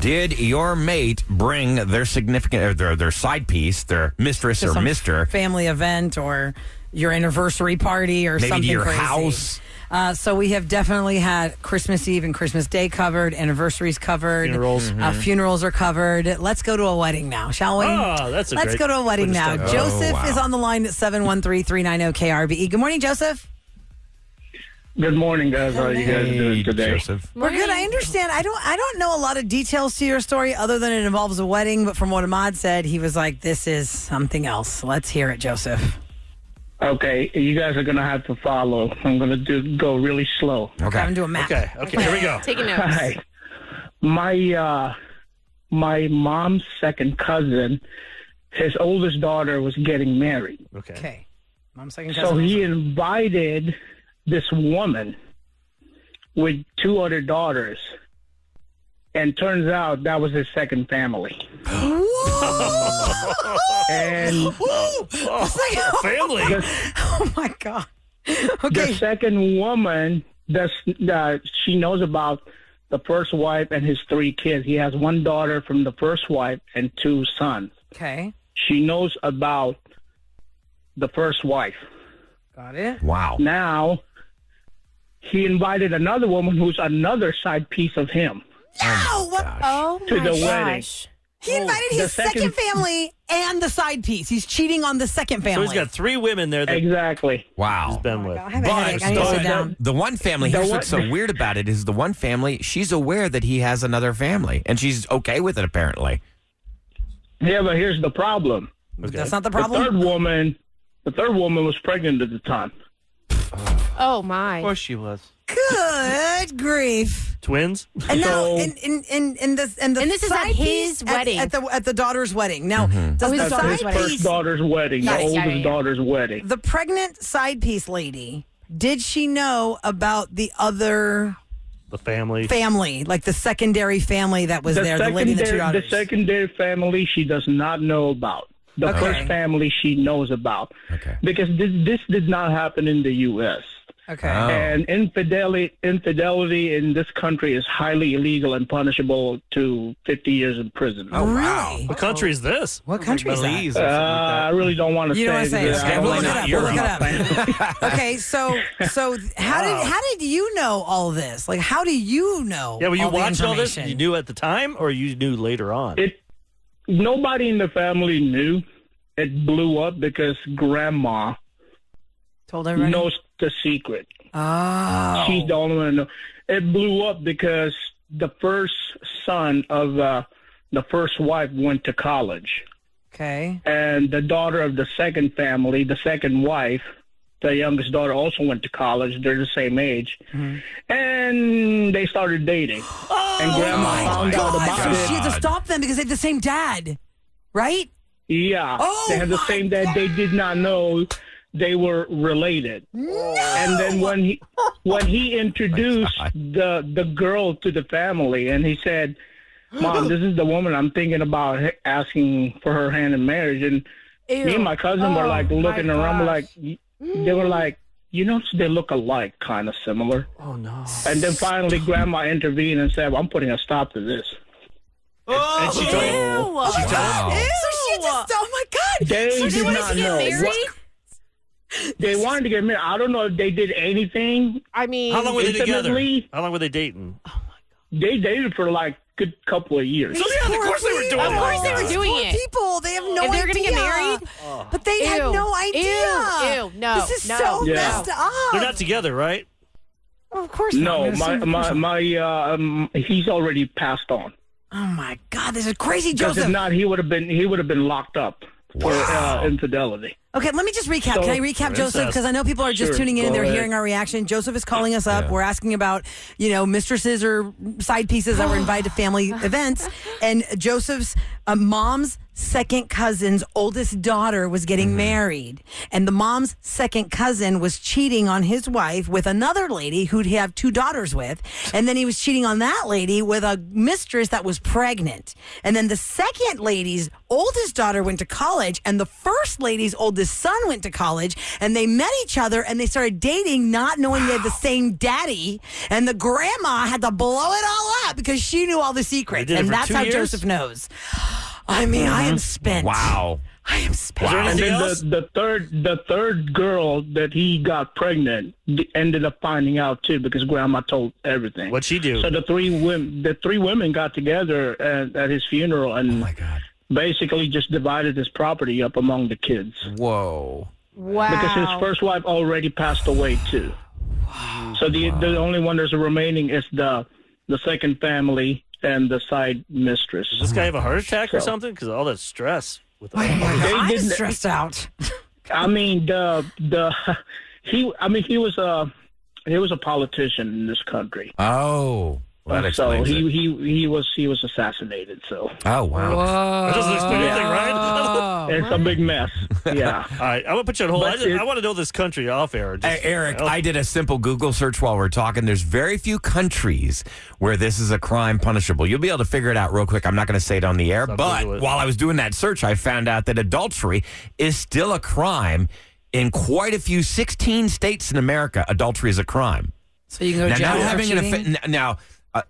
Did your mate bring their significant, or their side piece, their mistress or mister, family event or your anniversary party or maybe something to your crazy? house? So we have definitely had Christmas Eve and Christmas Day covered, anniversaries covered, Funerals. funerals are covered. Let's go to a wedding now, shall we? Oh, that's a Let's great go to a wedding way to now. start. Joseph wow. is on the line at 713-390-KRBE. Good morning, Joseph. Good morning, guys. How are you guys doing today? Joseph. We're good. I understand. I don't know a lot of details to your story other than it involves a wedding, but from what Ahmad said, he was like, this is something else. Let's hear it, Joseph. Okay, you guys are going to have to follow. I'm going to go really slow. Okay. I'm doing a map. Okay, here we go. Taking All notes. right. My mom's second cousin, his oldest daughter was getting married. Okay. Mom's second cousin. So he invited this woman with two other daughters. And turns out that was his second family. And Family. Oh, my God. the Okay. second woman, she knows about the first wife and his three kids. He has one daughter from the first wife and two sons. Okay. She knows about the first wife. Got it. Wow. Now, he invited another woman who's another side piece of him Oh, what? Oh, to my the gosh. wedding. He invited the his second family and the side piece. He's cheating on the second So family. he's got three women there that Exactly. Wow. he's been with. I have a headache. I need to sit down. The one family, The here's one- what's so weird about it is the one family, she's aware that he has another family, and she's okay with it, apparently. Yeah, but here's the problem. Okay. That's not the The problem. third woman was pregnant at the time. Oh, my. Of course she was. Good grief! Twins? And now, So- and this is side at piece his wedding. at the daughter's wedding. Now, does Oh, his the daughter's side wedding. First piece, daughter's wedding, Yes, the yeah, oldest yeah. daughter's wedding. the pregnant side piece lady, did she know about the other The family. family, like the secondary family that was there, the lady and the two daughters? The secondary family she does not know about. The Okay. first family she knows about. Okay. Because this did not happen in the U.S. Okay. Oh. And infidelity in this country is highly illegal and punishable to 50 years in prison. Oh, wow. Really? What country is this? What country is that? Belize. I really don't want to You don't want to say it. because I Okay, don't we'll like look it not up. Europe. We'll look it up. Okay, so how did you know all this? Like, how do you know? Yeah, were you all the watching all this? information? You knew at the time, or you knew later on? Nobody in the family knew. It blew up because Grandma Told everybody. knows the secret. Oh. She's the only one to know. It blew up because the first son of the first wife went to college. Okay. And the daughter of the second family, the second wife, the youngest daughter also went to college. They're the same age. And they started dating. And Grandma found out about So it. she had to stop them because they had the same dad, right? Yeah. Oh, they had the my same dad. They did not know they were related. And then when he introduced the girl to the family, and he said, "Mom, this is the woman I'm thinking about asking for her hand in marriage." And me and my cousin were like looking around, like they were like, you know, they look alike, kind of similar. Oh, no. And then finally, Grandma intervened and said, "I'm putting a stop to this." And she told him. Wow. So she just, oh my God. They So did they wanted not to get know. married? They wanted to get married. I don't know if they did anything. I mean, How long were they together? Intimately? How long were they dating? They dated for like a good couple of years. So, yeah, of course they were doing Of it. course they were doing Poor it. people, they have no idea. If they were gonna get married? But they had Ew. no idea. Ew, no, This is no. so Yeah. messed up. They're not together, right? Of course No, not. he's already passed on. Oh my God, this is crazy, Because if Joseph. not, he would have been locked up for infidelity. Okay, let me just recap. So- Can I recap, Joseph? Princess. Because I know people are just Sure, tuning in and go they're ahead. hearing our reaction. Joseph is calling us up. Yeah. We're asking about, mistresses or side pieces that were invited to family events. And Joseph's mom's second cousin's oldest daughter was getting married. And the mom's second cousin was cheating on his wife with another lady who'd have two daughters with. And then he was cheating on that lady with a mistress that was pregnant. And then the second lady's oldest daughter went to college, and the first lady's oldest the son went to college, and they met each other, and they started dating, not knowing they had the same daddy. And the grandma had to blow it all up because she knew all the secrets. They did it And for that's 2 how years? Joseph knows. I mean, I am spent. Wow. I am spent. Is there And anything then else? the third girl that he got pregnant ended up finding out too because grandma told everything. What'd she do? So the three women got together at his funeral and Oh my God. basically just divided his property up among the kids Whoa. Wow. because his first wife already passed away too. So the only one that's remaining is the second family and the side mistress. Does this guy have a heart attack or So- something? Because of all that stress. With Oh my God, They I'm didn't- stressed out. I mean he was a politician in this country. Oh. Well, that So explains it. he was assassinated. So Oh, wow. That doesn't explain anything, right? Oh. it's a big mess. Yeah. All right, I'm going to put you on hold. But I want to know this country off air. Hey, Eric, I did a simple Google search while we're talking. There's very few countries where this is a crime punishable. You'll be able to figure it out real quick. I'm not going to say it on the air, I'll but Google it. while I was doing that search, I found out that adultery is still a crime in quite a few 16 states in America. Adultery is a crime. So you can go to Now, jail not for having cheating?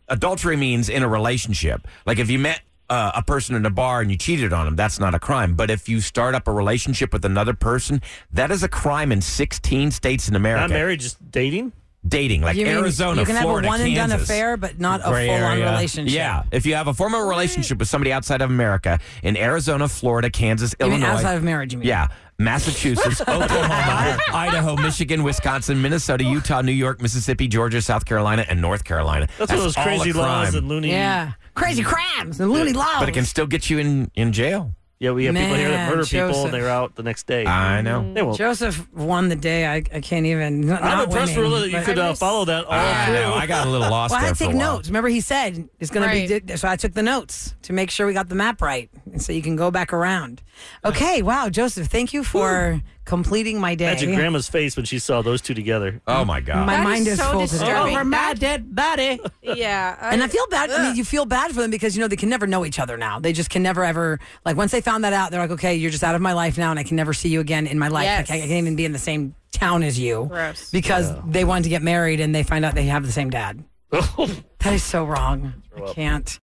adultery means in a relationship. Like if you met a person in a bar and you cheated on them, that's not a crime. But if you start up a relationship with another person, that is a crime in 16 states in America. Not married, just dating? Dating, like You mean Arizona, you can Florida, have a one-and-done Kansas. affair, but not a Gray full-on area. relationship. Yeah, if you have a formal relationship with somebody outside of America in Arizona, Florida, Kansas, You mean Illinois, outside of marriage, you mean? yeah, Massachusetts, Oklahoma, Idaho, Michigan, Wisconsin, Minnesota, Utah, New York, Mississippi, Georgia, South Carolina, and North Carolina. That's one of those all a crazy laws crime. and loony. Yeah. Crazy crimes and loony laws. But it can still get you in jail. Yeah, we have people here that Man, murder people Joseph. and they're out the next day. I know. They won't. Joseph won the day. I can't even. I'm impressed, Roula, that you could follow that all I through. know. I got a little lost Well, I there had to for a take while. notes. Remember, he said it's going to be. Right. So I took the notes to make sure we got the map right, and so you can go back around. Okay. Wow, Joseph. Thank you for completing my day. Imagine Grandma's face when she saw those two together. Oh, my God. My That mind is is so full disturbing. today. That- dead body. Yeah. And I feel bad. I mean, you feel bad for them because, they can never know each other now. They just can never, ever, like, once they found that out, they're like, okay, you're just out of my life now, and I can never see you again in my life. Yes. Like, I can't even be in the same town as you. Gross. Because they wanted to get married, and they find out they have the same dad. That is so wrong. I can't.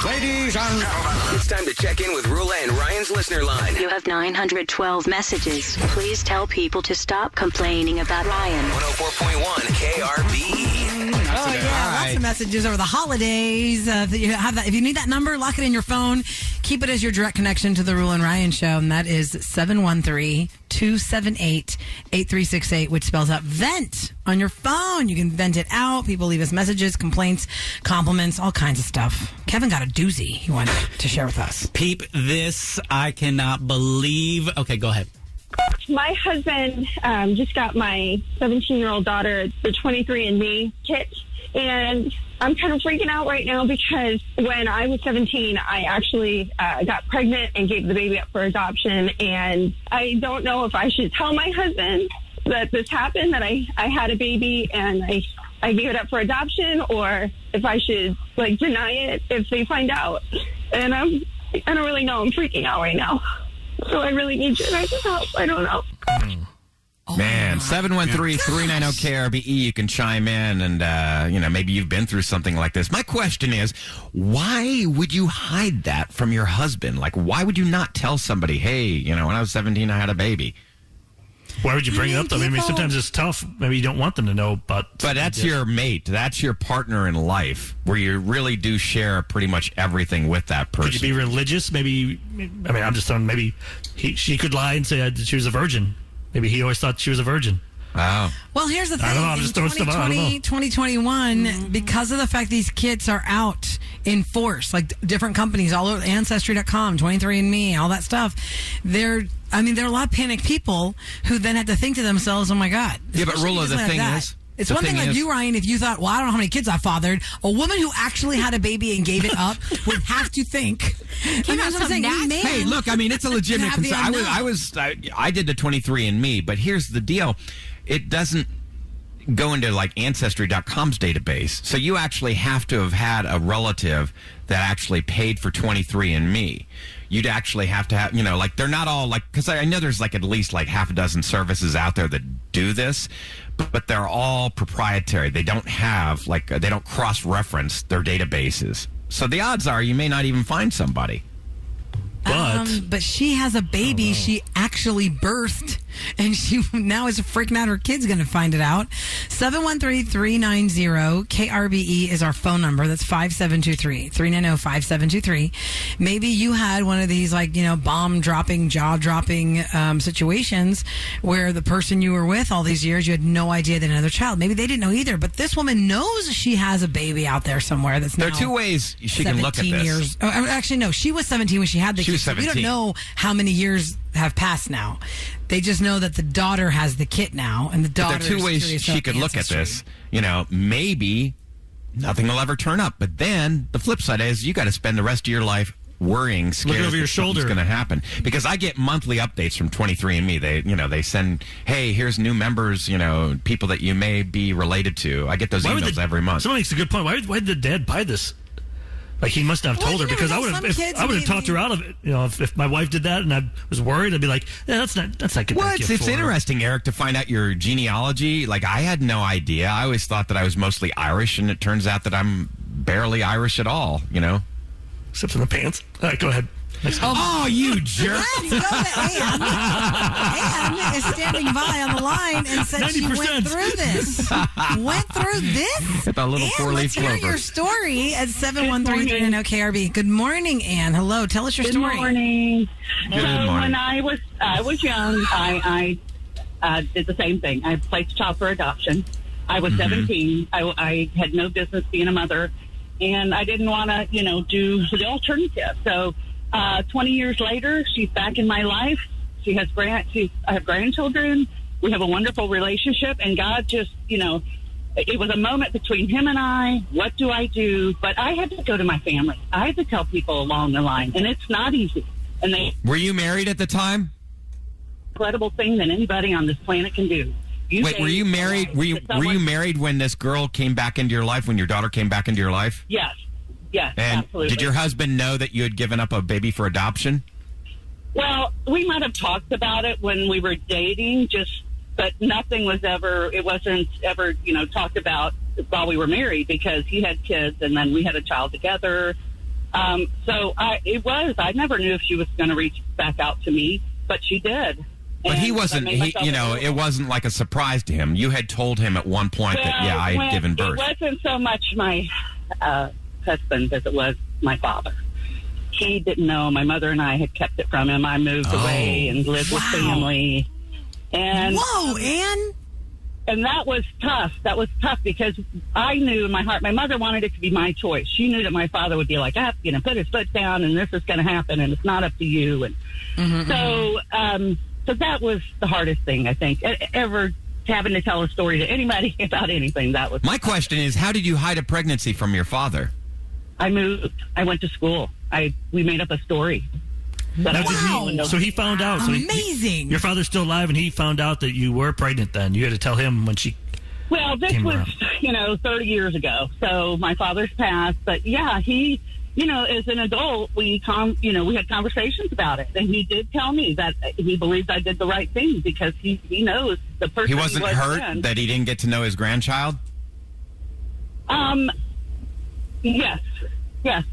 Ladies and gentlemen, it's time to check in with Roula and Ryan's listener line. You have 912 messages. Please tell people to stop complaining about Ryan. 104.1 KRBE. Oh, yeah. Lots of messages over the holidays. That you have that. If you need that number, lock it in your phone. Keep it as your direct connection to the Rule and Ryan show. And that is 713-278-8368, which spells out vent on your phone. You can vent it out. People leave us messages, complaints, compliments, all kinds of stuff. Kevin got a doozy he wanted to share with us. Peep this. I cannot believe. Okay, go ahead. My husband just got my 17-year-old daughter the 23andMe kit, and I'm kind of freaking out right now because when I was 17, I actually got pregnant and gave the baby up for adoption, and I don't know if I should tell my husband that this happened, that I had a baby and I gave it up for adoption, or if I should deny it if they find out. And I don't really know. I'm freaking out right now. So I really need you guys' help. I don't know. Man, 713-390-KRBE. You can chime in and, maybe you've been through something like this. My question is, why would you hide that from your husband? Like, why would you not tell somebody, hey, when I was 17, I had a baby? Why would you bring it up, though? I mean, sometimes it's tough. Maybe you don't want them to know, but That's your mate. That's your partner in life, where you really do share pretty much everything with that person. Could you be religious? Maybe, I'm just saying, maybe she could lie and say that she was a virgin. Maybe he always thought she was a virgin. Wow. Well, here's the thing. I don't know, I'm In just throwing stuff out, I don't know. 2021, because of the fact these kits are out in force, like different companies all over, Ancestry.com, 23andMe, all that stuff, there are a lot of panicked people who then have to think to themselves, oh my God. Yeah, but Especially Roula, the something thing that. is... It's the one thing thing like is- you, Ryan, if you thought, well, I don't know how many kids I fathered. A woman who actually had a baby and gave it up would have to think. Came out That's what I'm some saying. You gnats. may Hey, look, it's a legitimate have the concern. I did the 23andMe, but here's the deal. It doesn't go into like Ancestry.com's database. So you actually have to have had a relative that actually paid for 23andMe. You'd actually have to have, like they're not all like, because I know there's like at least like half a dozen services out there that do this, but they're all proprietary. They don't have they don't cross-reference their databases. So the odds are you may not even find somebody. But she has a baby she actually birthed, and she now is freaking out her kid's going to find it out. 713-390-KRBE is our phone number. That's 5723 390-5723. Maybe you had one of these bomb dropping, jaw dropping situations where the person you were with all these years, you had no idea that another child. Maybe they didn't know either, but this woman knows she has a baby out there somewhere. There are two ways she can look at this. Years. Oh, actually, no, she was 17 when she had the kid. So we don't know how many years have passed now. They just know that the daughter has the kit now, and the daughter. But there are two ways she could look at this. Maybe nothing will ever turn up, but then the flip side is you got to spend the rest of your life worrying, scared looking over your shoulder, going to happen. Because I get monthly updates from 23andMe. They send, hey, here's new members, people that you may be related to. I get those emails every month. Someone makes a good point. Why did the dad buy this? Like, he must have told her, because I would have talked her out of it. If my wife did that and I was worried, I'd be like, yeah, that's not good. Well, it's interesting, Eric, to find out your genealogy. Like, I had no idea. I always thought that I was mostly Irish, and it turns out that I'm barely Irish at all, Except for the pants. All right, go ahead. Oh, you jerk. Let's go to Anne. Anne is standing by on the line and said 90%. She went through this. With a little Anne, four-leaf clover. Let's hear your story at 713-390-KRB. Good morning, Anne. Hello. Tell us your story. Good morning. Good morning. When I was young, I did the same thing. I placed a child for adoption. I was 17. I had no business being a mother, and I didn't want to, do the alternative. So 20 years later, she's back in my life. I have grandchildren. We have a wonderful relationship, and God just, it was a moment between him and I. What do I do? But I had to go to my family. I had to tell people along the line, and it's not easy. And were you married at the time? Incredible thing that anybody on this planet can do. Wait, were you married? Were you married when this girl came back into your life? When your daughter came back into your life? Yes. Yes, and absolutely. Did your husband know that you had given up a baby for adoption? Well, we might have talked about it when we were dating, but nothing was ever, it wasn't ever, talked about while we were married, because he had kids and then we had a child together. I never knew if she was going to reach back out to me, but she did. But he wasn't, it wasn't like a surprise to him. You had told him at one point I had given birth. It wasn't so much my husband as it was my father. He didn't know. My mother and I had kept it from him. I moved away and lived with family. And whoa, Anne. And that was tough. That was tough because I knew in my heart, my mother wanted it to be my choice. She knew that my father would be like, put his foot down and this is going to happen and it's not up to you. And so that was the hardest thing, I think, ever having to tell a story to anybody about anything. That was my question is, how did you hide a pregnancy from your father? I moved. I went to school. We made up a story. So he found out. So amazing. Your father's still alive, and he found out that you were pregnant then. You had to tell him when she Well, this was, 30 years ago. So my father's passed. But, yeah, he, as an adult, we had conversations about it. And he did tell me that he believes I did the right thing because he knows the person he wasn't hurt that he didn't get to know his grandchild? Yes,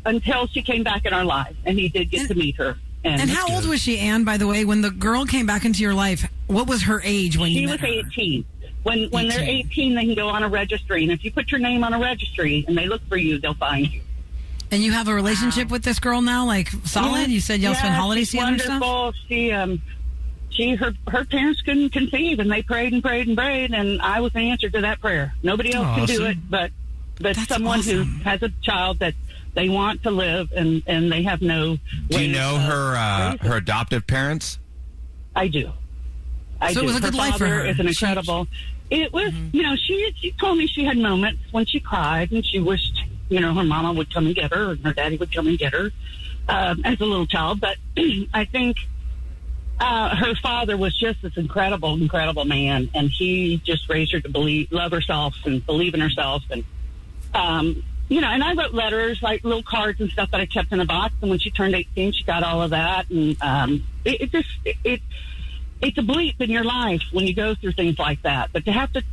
until she came back in our lives, and he did get to meet her. And how old was she, Anne, by the way, when the girl came back into your life? What was her age when you met her? She was 18. When they're 18, they can go on a registry, and if you put your name on a registry and they look for you, they'll find you. And you have a relationship with this girl now, like solid? Yeah, you said y'all spend holidays together and stuff? Wonderful. Her parents couldn't conceive, and they prayed and prayed and prayed, and I was the answer to that prayer. Nobody else can do it, but someone who has a child that they want to live, and they have no. Do you know her adoptive parents? I do. So it was a good life for her. Is an incredible. It was, she told me she had moments when she cried and she wished, her mama would come and get her and her daddy would come and get her as a little child. But I think Her father was just this incredible man, and he just raised her to love herself and believe in herself. And, and I wrote letters, like little cards and stuff that I kept in a box. And when she turned 18, she got all of that. And it's a bleep in your life when you go through things like that. But to have to,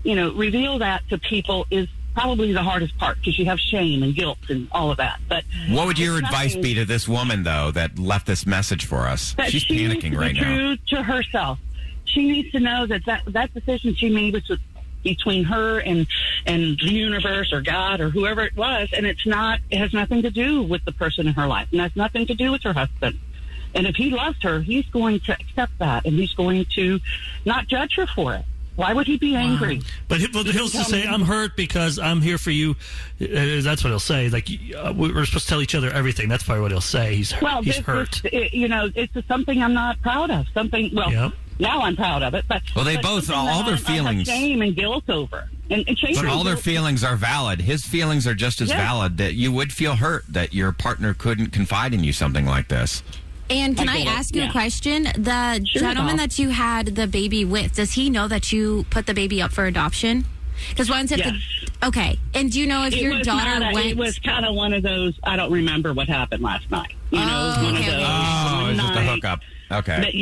reveal that to people is probably the hardest part, because you have shame and guilt and all of that. But what would your advice be to this woman, though, that left this message for us? She's panicking right now. True to herself. She needs to know that decision she made was between her and the universe or God or whoever it was, and it has nothing to do with the person in her life, and has nothing to do with her husband. And if he loves her, he's going to accept that, and he's going to not judge her for it. Why would he be angry? But he'll just say, I'm hurt because I'm here for you. That's what he'll say. Like, we're supposed to tell each other everything. That's probably what he'll say. He's hurt. It's something I'm not proud of. Now I'm proud of it. But all their feelings. I have shame and guilt over. But all their feelings are valid. His feelings are just as valid, that you would feel hurt that your partner couldn't confide in you something like this. And can I ask you a question? The gentleman that you had the baby with, does he know that you put the baby up for adoption? Because once okay. And do you know if your daughter went? It was kind of one of those. I don't remember what happened last night. One of those. Oh, it's just a hookup. Okay. But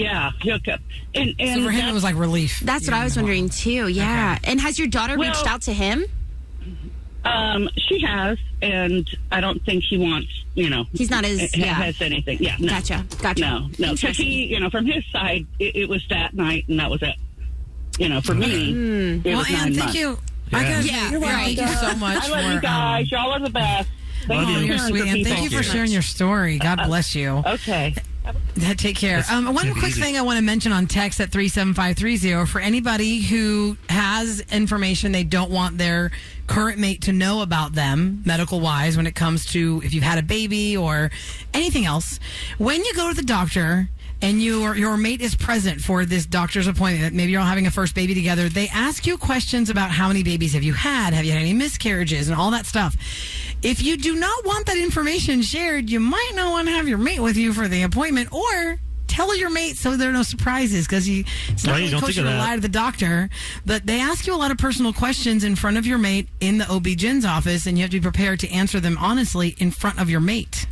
hookup. And so for him, it was like relief. That's what I was wondering too. Yeah. Okay. And has your daughter reached out to him? She has, and I don't think he wants, he's not as, has anything. Yeah. No. Gotcha. No. Because he, from his side, it was that night, and that was it. For me, it was 9 months. Thank you. Thank you so much. I love you guys. Y'all are the best. You're sweet. And thank you for sharing your story. God bless you. Okay. Take care. One quick thing I want to mention on text at 37530 for anybody who has information they don't want their current mate to know about them, medical wise, when it comes to if you've had a baby or anything else. When you go to the doctor and your mate is present for this doctor's appointment, maybe you're all having a first baby together, they ask you questions about how many babies have you had any miscarriages, and all that stuff. If you do not want that information shared, you might not want to have your mate with you for the appointment, or tell your mate so there are no surprises, because it's not really kosher to lie to the doctor. But they ask you a lot of personal questions in front of your mate in the OB-GYN's office, and you have to be prepared to answer them honestly in front of your mate.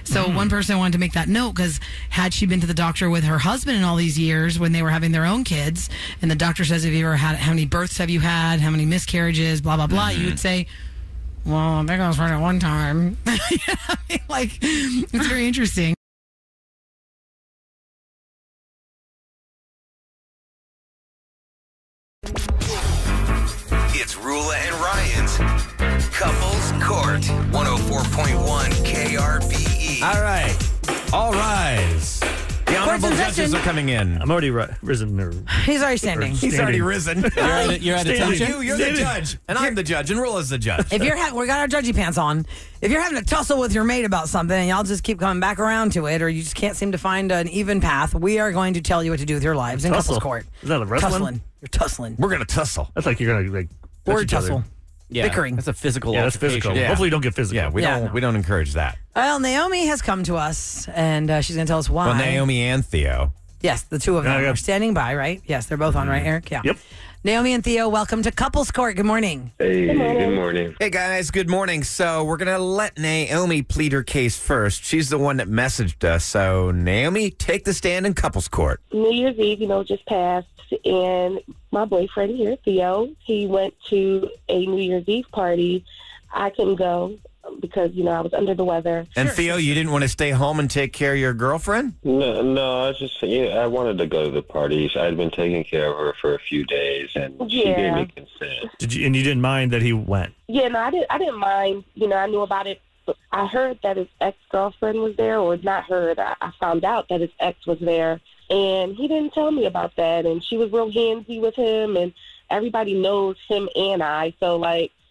So one person wanted to make that note, because had she been to the doctor with her husband in all these years when they were having their own kids, and the doctor says, have you ever had, how many births have you had, how many miscarriages, blah, blah, blah, you would say, well, I think I was pregnant one time. It's very interesting. It's Roula and Ryan's Couples Court, 104.1 KRBE. All right. All rise. The honorable judges are coming in. I'm already risen. He's already standing. He's already risen. You're at attention. You're the judge, and I'm the judge, and Roula's the judge. If we got our judgy pants on. If you're having a tussle with your mate about something, and y'all just keep coming back around to it, or you just can't seem to find an even path, we are going to tell you what to do with your lives in Couples Court. Is that a wrestling? Tussling. You're tussling. We're gonna tussle. That's like you're gonna word tussle. Yeah, bickering. That's a physical. Yeah, that's physical. Yeah. Hopefully, you don't get physical. Yeah, we don't encourage that. Well, Naomi has come to us, and she's going to tell us why. Well, Naomi and Theo. Yes, the two of them are standing by, right? Yes, they're both on, right, Eric? Yeah. Yep. Naomi and Theo, welcome to Couples Court. Good morning. Hey, good morning. Hey, guys, good morning. So we're going to let Naomi plead her case first. She's the one that messaged us. So, Naomi, take the stand in Couples Court. New Year's Eve, just passed, and my boyfriend here, Theo, he went to a New Year's Eve party. I couldn't go because, I was under the weather. And Theo, you didn't want to stay home and take care of your girlfriend? No, I was just, I wanted to go to the parties. I had been taking care of her for a few days, and she gave me consent. And you didn't mind that he went? Yeah, no, I didn't mind. I knew about it. But I heard that his ex-girlfriend was there, or not heard. I found out that his ex was there, and he didn't tell me about that. And she was real handsy with him, and everybody knows him and I. So,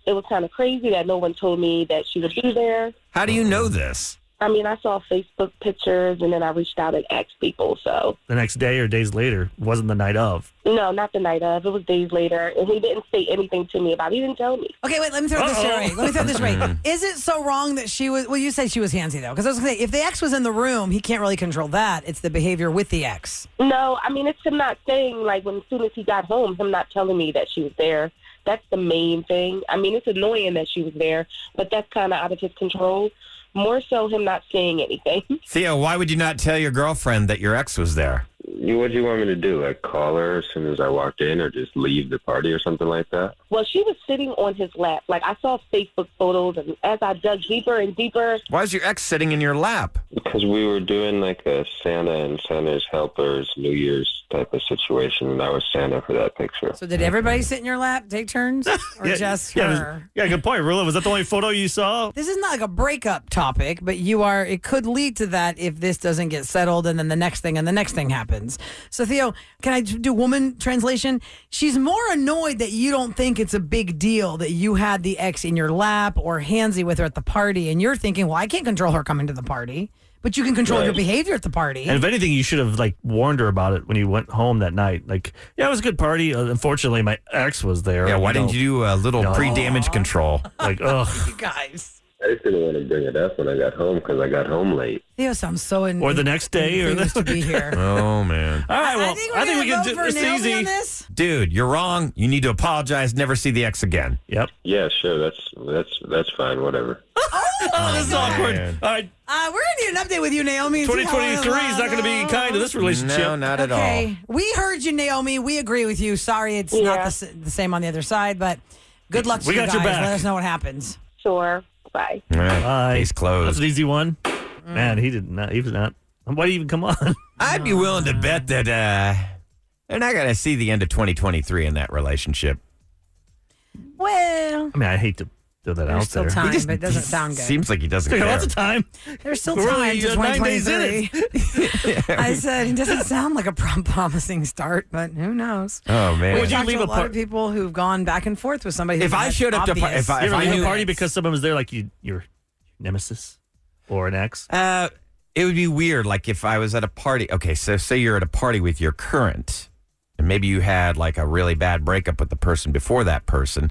it was kind of crazy that no one told me that she would be there. How do you know this? I mean, I saw Facebook pictures, and then I reached out and asked people, so. The next day or days later wasn't the night of. No, not the night of. It was days later, and he didn't say anything to me about it. He didn't tell me. Okay, wait, let me throw this your way. Let me throw this way. Is it so wrong that she was, well, you said she was handsy, though, because I was going to say, if the ex was in the room, he can't really control that. It's the behavior with the ex. No, I mean, it's him not saying, like, as soon as he got home, him not telling me that she was there. That's the main thing. I mean, it's annoying that she was there, but that's kind of out of his control. More so him not saying anything. Theo, why would you not tell your girlfriend that your ex was there? What do you want me to do? Like call her as soon as I walked in, or just leave the party or something like that? Well, she was sitting on his lap. Like, I saw Facebook photos, and as I dug deeper and deeper. Why is your ex sitting in your lap? Because we were doing like a Santa and Santa's helpers New Year's type of situation, and I was Santa for that picture. So did everybody sit in your lap, take turns, or just her? Yeah, good point, Roula. Was that the only photo you saw? This is not like a breakup topic, but it could lead to that if this doesn't get settled, and then the next thing and the next thing happens. So Theo, can I do woman translation? She's more annoyed that you don't think it's a big deal that you had the ex in your lap or handsy with her at the party, and you're thinking, well, I can't control her coming to the party, but you can control your behavior at the party. And if anything, you should have like warned her about it when you went home that night. Like, yeah, it was a good party. Unfortunately, my ex was there. Yeah, why didn't you do a little pre-damage control? Like, ugh. You guys. I just didn't want to bring it up when I got home because I got home late. Theo sounds so or the next day, or to be here. Oh man! All right, well, I think we can do this easy. on this. Dude, you're wrong. You need to apologize. Never see the ex again. Yep. Yeah, sure. That's fine. Whatever. Oh, this is awkward. All right. We're gonna need an update with you, Naomi. 2023 is not going to be kind to this relationship. No, not at all. Okay, we heard you, Naomi. We agree with you. Sorry, it's not the same on the other side, but good luck to We you got guys. your back. Let us know what happens. Sure. Bye. All right. Bye. Case closed. That's an easy one. Man, he did not. He was not. Why did he even come on? I'd be willing to bet that they're not going to see the end of 2023 in that relationship. Well, I mean, I hate to throw that there's out still there. time, but it doesn't sound good. Seems like he doesn't care. Lots of time. There's still We're time only, to 9 days in 2023. I said it doesn't sound like a promising start, but who knows? Oh man! We've talked to a lot of people who've gone back and forth with somebody. If I showed up to obvious. You ever I leave knew a party because someone was there, like your nemesis or an ex? it would be weird. Like if I was at a party. Okay, so say you're at a party with your current, and maybe you had like a really bad breakup with the person before that person,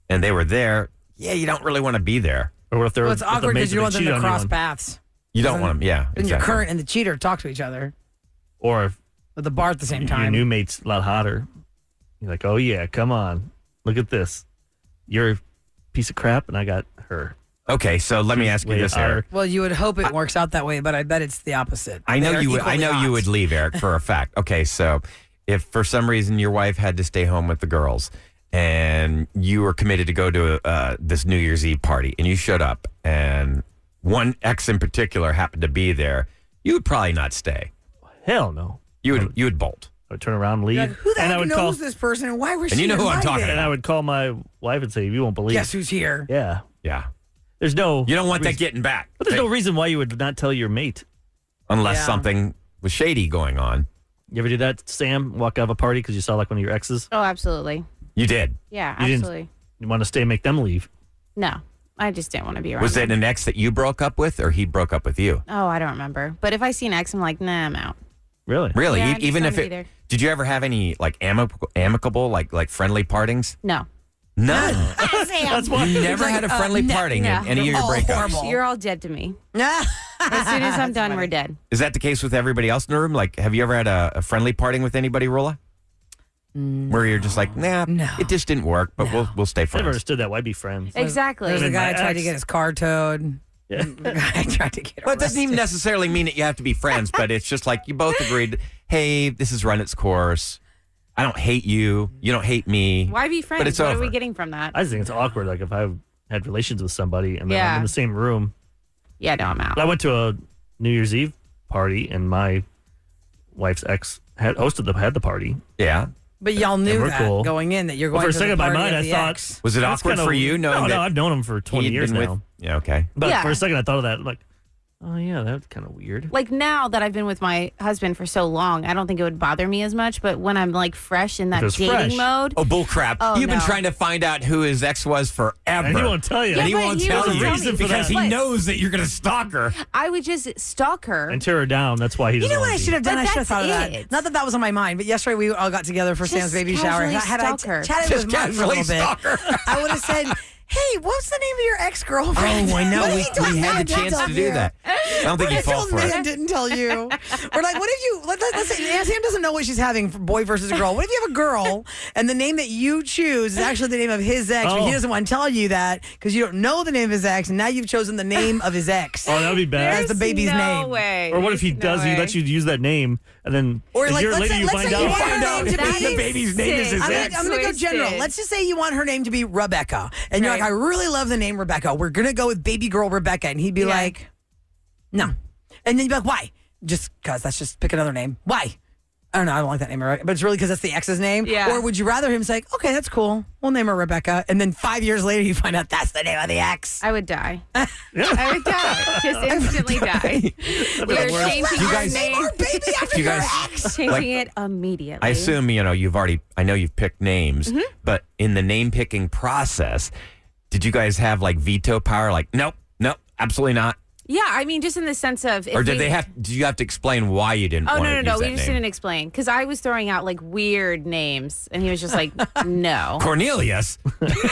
and they were there. Yeah, you don't really want to be there. Or what if they're? Well, it's awkward because you don't want them to cross paths. You don't want them. Yeah, and your current and the cheater talk to each other, or at the bar at the same time. Your new mate's a lot hotter. You're like, oh yeah, come on, look at this. You're a piece of crap, and I got her. Okay, so let me ask you this, Eric. Well, you would hope it works out that way, but I bet it's the opposite. I know you would. I know you would leave, Eric, for a fact. Okay, so if for some reason your wife had to stay home with the girls, and you were committed to go to this New Year's Eve party, and you showed up, and one ex in particular happened to be there, you would probably not stay. Hell no. You would bolt. I would turn around and leave. Like, who the and heck I would knows this person, and why was and she you know who I'm invited? talking about. And I would call my wife and say, "You won't believe. Guess who's here?" Yeah, yeah. There's no. You don't want that getting back. But there's no reason why you would not tell your mate, unless something was shady going on. You ever do that, Sam? Walk out of a party because you saw like one of your exes? Oh, absolutely. You did. Yeah, You didn't- absolutely. You want to stay and make them leave? No, I just didn't want to be around. Was it them. an ex that you broke up with, or he broke up with you? Oh, I don't remember. But if I see an ex, I'm like, nah, I'm out. Really? Really? Yeah, I just Even don't if wanna it? be there. Did you ever have any like amicable, like friendly partings? No. None. That's why you never had a friendly parting in any of your breakups. You're all dead to me. As soon as I'm done, we're dead. Is that the case with everybody else in the room? Like, have you ever had a friendly parting with anybody, Roula? Where you're just like, nah, it just didn't work, but we'll stay I never friends. understood that. Why be friends? Exactly. There's a guy my tried to ex- get his car towed. Yeah. The guy tried to get Well, it doesn't even necessarily mean that you have to be friends, but it's just like you both agreed, hey, this has run its course. I don't hate you. You don't hate me. Why be friends? But it's what over. are we getting from that? I just think it's awkward. Like if I've had relations with somebody and then Yeah. I'm in the same room. Yeah, no, I'm out. I went to a New Year's Eve party and my wife's ex had the party. Yeah. But y'all knew we're that cool. going in that you're Well, going for a to the second in my party mind, of I the thought, ex. Was it That's awkward kinda- for you knowing No, that I've known him for 20 he'd years been now. with? Yeah, okay. But Yeah. for a second, I thought of that. Like, Oh, yeah, that's kind of weird. Like now that I've been with my husband for so long, I don't think it would bother me as much. But when I'm like fresh in that dating mode. Oh, bullcrap. You've been trying to find out who his ex was forever. And he won't tell you. And he won't tell you reason because he knows that you're going to stalk her. I would just stalk her. And tear her down. That's why he doesn't You know what want I to should have done? But I should have that's thought of that. it. Not that that was on my mind, but yesterday we all got together for Sam's baby shower. casually Had I stalk her. chatted Just with Mark for a little casually bit, stalk her. I would have said, "Hey, what's the name of your ex-girlfriend?" Oh, I know. What if We he told had me? the I chance didn't to tell do you? that. I don't think What you if fall told for me it. and didn't tell you? Or like, what if you? Let's say Sam doesn't know what she's having for boy versus girl. What if you have a girl and the name that you choose is actually the name of his ex, but he doesn't want to tell you that because you don't know the name of his ex, and now you've chosen the name of his ex. Oh, that would be bad. As the baby's name. Way. Or what if he does? He lets you use that name, and then Or a like, year let's later say- you let's find say you out. find out the baby's name is his ex. I'm going to go general. Let's just say you want her name to be Rebecca. And you're Right. like, I really love the name Rebecca. We're going to go with baby girl Rebecca. And he'd be like, no. And then you'd be like, why? Just because. Let's just pick another name. Why? I don't know. I don't like that name, but it's really because that's the ex's name. Yeah. Or would you rather him say, okay, that's cool. We'll name her Rebecca. And then 5 years later, you find out that's the name of the ex. I would die. I would die. Just instantly die. We're changing You your guys- name. Our baby after You your guys- ex. Changing it immediately. I assume, I know you've picked names, but in the name picking process, did you guys have like veto power? Like, nope, absolutely not. Yeah, I mean, just in the sense of. Or did you have to explain why you didn't Oh, want to no. use We that just name? didn't explain. Because I was throwing out like weird names. And he was just like, no. Cornelius.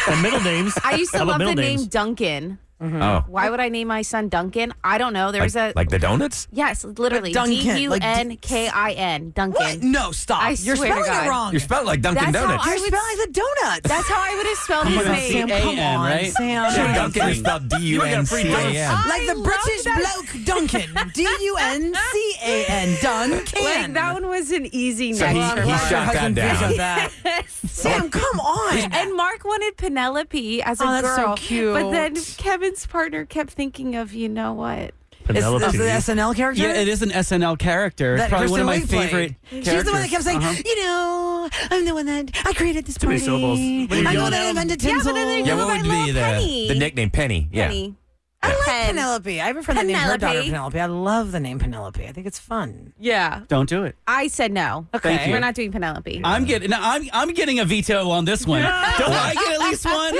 And middle names. I used to How about love the middle name names? Duncan. Oh. Why would I name my son Duncan? I don't know. There was a. Like the donuts? Yes, literally. Duncan, like Dunkin. Duncan. What? No, stop. I You're swear to spelling God. it wrong. You're spelling like Dunkin' That's how Donuts. I You're would- spelling the donuts. That's how I would have spelled his Sam, name. come on, right? Sam. Dunkin' is spelled D-U-N-C-A-N. Like the British bloke Duncan. D-U-N-C-A-N. Duncan. Like, that one was an easy So next. he shot that down. that. Sam, come on. And Mark wanted Penelope as a Oh, that's so girl. cute. But then Kevin's partner kept thinking of, you know what? Penelope. Is the SNL character? Yeah, it is an SNL character. That It's probably one of my Kristen Wiig favorite played. characters. She's the one that kept saying, Uh-huh. you know, I'm the one that I created this Too many party. syllables. What are you I'm the yelling one that at? invented Yeah, tinsel. but then they Yeah, go what by would be little Penny. the nickname? Penny. Yeah. Penny. I like Pen. Penelope. I have a friend that named her daughter Penelope. Penelope. I love the name Penelope. I think it's fun. Yeah. Don't do it. I said no. Okay. Thank you. We're not doing Penelope. I'm getting a veto on this one. Don't I get at least one?